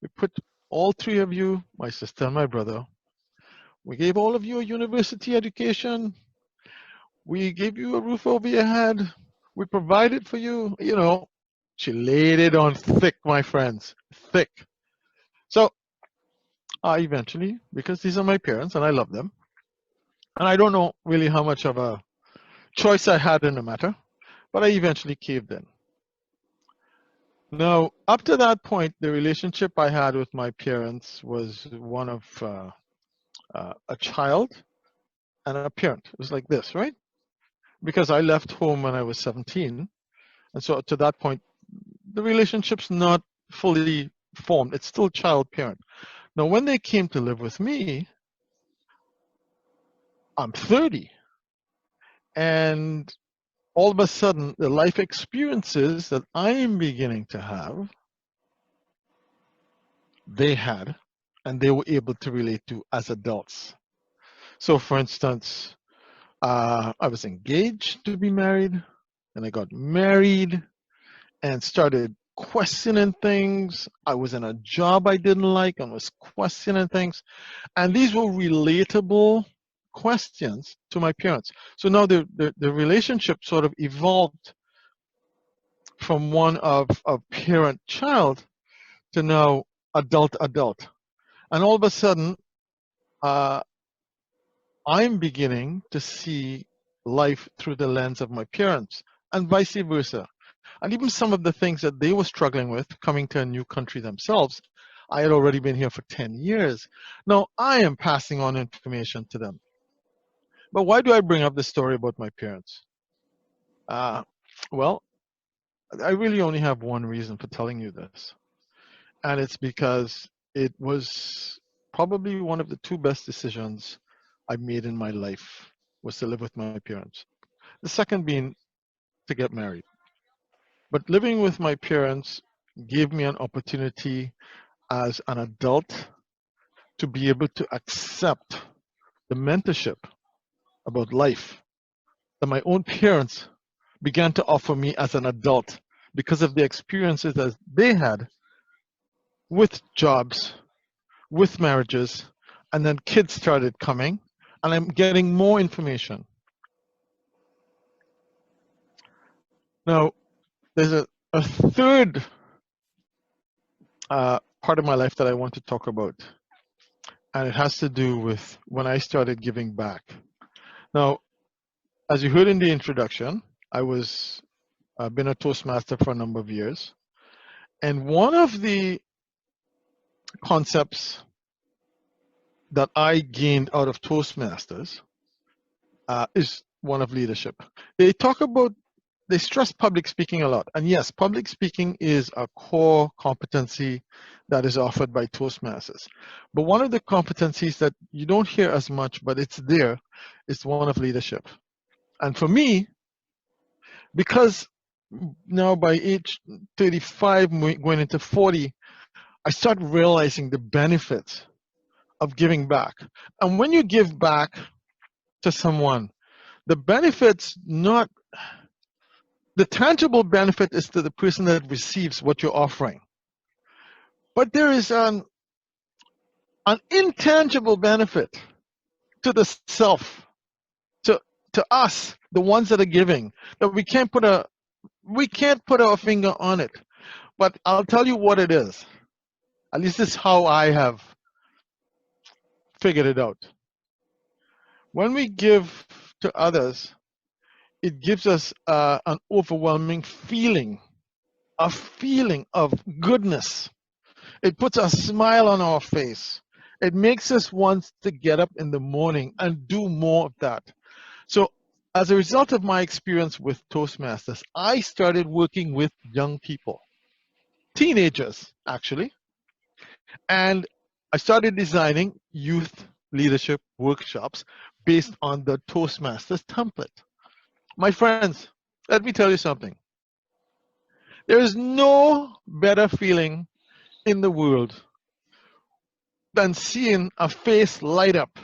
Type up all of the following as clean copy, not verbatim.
We put all three of you, my sister and my brother, we gave all of you a university education. We gave you a roof over your head. We provided for you. You know, she laid it on thick, my friends, thick. So I eventually, because these are my parents and I love them, and I don't know really how much of a choice I had in the matter, but I eventually caved in. Now, up to that point, the relationship I had with my parents was one of a child and a parent. It was like this, right? Because I left home when I was 17. And so to that point, the relationship's not fully formed. It's still child-parent. Now, when they came to live with me, I'm 30. And all of a sudden, the life experiences that I am beginning to have, they had, and they were able to relate to as adults. So, for instance, I was engaged to be married, and I got married and started questioning things. I was in a job I didn't like and was questioning things. And these were relatable questions to my parents. So now the relationship sort of evolved from one of parent-child to now adult-adult. And all of a sudden, I'm beginning to see life through the lens of my parents and vice versa. And even some of the things that they were struggling with coming to a new country themselves, I had already been here for 10 years. Now I am passing on information to them. But why do I bring up this story about my parents? Well, I really only have one reason for telling you this. And it's because it was probably one of the two best decisions I made in my life was to live with my parents. The second being to get married. But living with my parents gave me an opportunity as an adult to be able to accept the mentorship about life that my own parents began to offer me as an adult because of the experiences that they had with jobs, with marriages, and then kids started coming, and I'm getting more information. Now, there's a third part of my life that I want to talk about, and it has to do with when I started giving back. Now, as you heard in the introduction, I've been a Toastmaster for a number of years, and one of the concepts that I gained out of Toastmasters is one of leadership. They stress public speaking a lot. And yes, public speaking is a core competency that is offered by Toastmasters. But one of the competencies that you don't hear as much, but it's there, is one of leadership. And for me, because now by age 35, going into 40, I start realizing the benefits of giving back. And when you give back to someone, the benefits not the tangible benefit is to the person that receives what you're offering. But there is an intangible benefit to the self, to us, the ones that are giving, that we can't put our finger on it. But I'll tell you what it is. At least this is how I have figured it out. When we give to others, it gives us an overwhelming feeling, a feeling of goodness. It puts a smile on our face. It makes us want to get up in the morning and do more of that. So as a result of my experience with Toastmasters, I started working with young people, teenagers actually, and I started designing youth leadership workshops based on the Toastmasters template. My friends, let me tell you something. There is no better feeling in the world than seeing a face light up,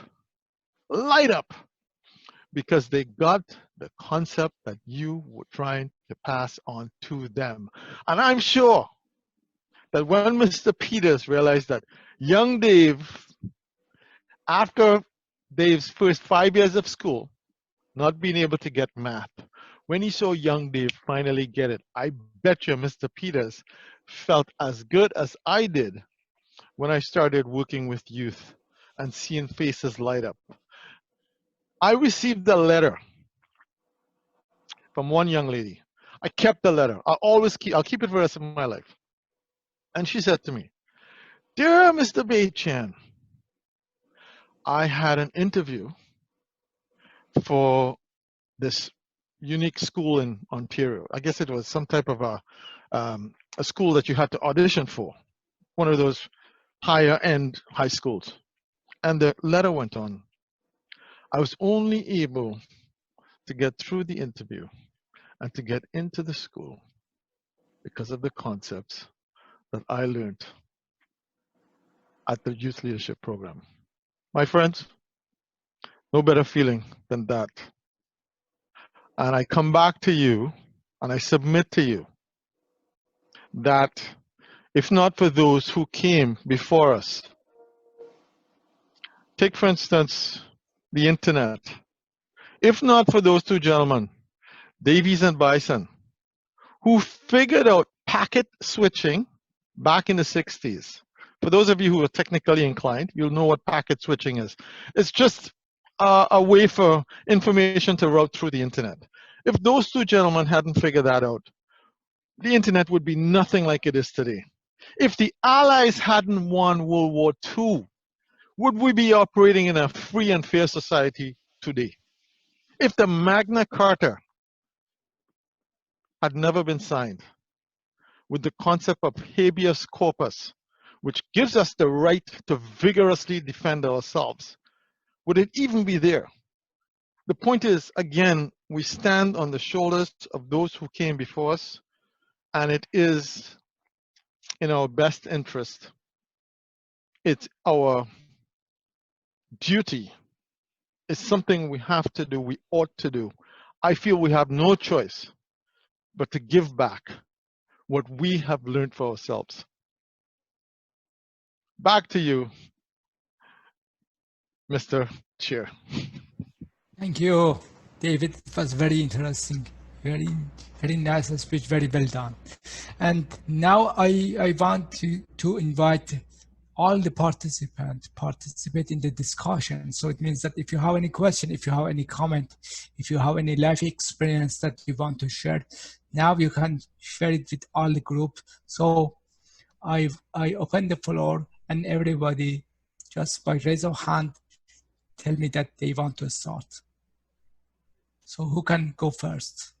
because they got the concept that you were trying to pass on to them. And I'm sure that when Mr. Peters realized that young Dave, after Dave's first 5 years of school, not being able to get math, when he saw young Dave finally get it, I bet you Mr. Peters felt as good as I did when I started working with youth and seeing faces light up. I received a letter from one young lady. I kept the letter. I'll keep it for the rest of my life. And she said to me, "Dear Mr. Bachan, I had an interview for this unique school in Ontario. I guess it was some type of a school that you had to audition for, one of those higher end high schools." And the letter went on. I was only able to get through the interview and to get into the school because of the concepts that I learned at the youth leadership program. My friends, no better feeling than that. And I come back to you and I submit to you that if not for those who came before us, take for instance the internet, if not for those two gentlemen, Davies and Bison, who figured out packet switching back in the 60s. For those of you who are technically inclined, you'll know what packet switching is. It's just a way for information to route through the internet. If those two gentlemen hadn't figured that out, the internet would be nothing like it is today. If the Allies hadn't won World War II, would we be operating in a free and fair society today? If the Magna Carta had never been signed, with the concept of habeas corpus, which gives us the right to vigorously defend ourselves, would it even be there? The point is, again, we stand on the shoulders of those who came before us, and it is in our best interest. It's our duty. It's something we have to do, we ought to do. I feel we have no choice but to give back what we have learned for ourselves. Back to you, Mr. Chair. Thank you, David. It was very interesting, very nice speech, very well done. And now I want to invite all the participants participate in the discussion. So it means that if you have any question, if you have any comment, if you have any life experience that you want to share, now you can share it with all the group. So I open the floor and everybody just by raise of hand tell me that they want to start. So who can go first?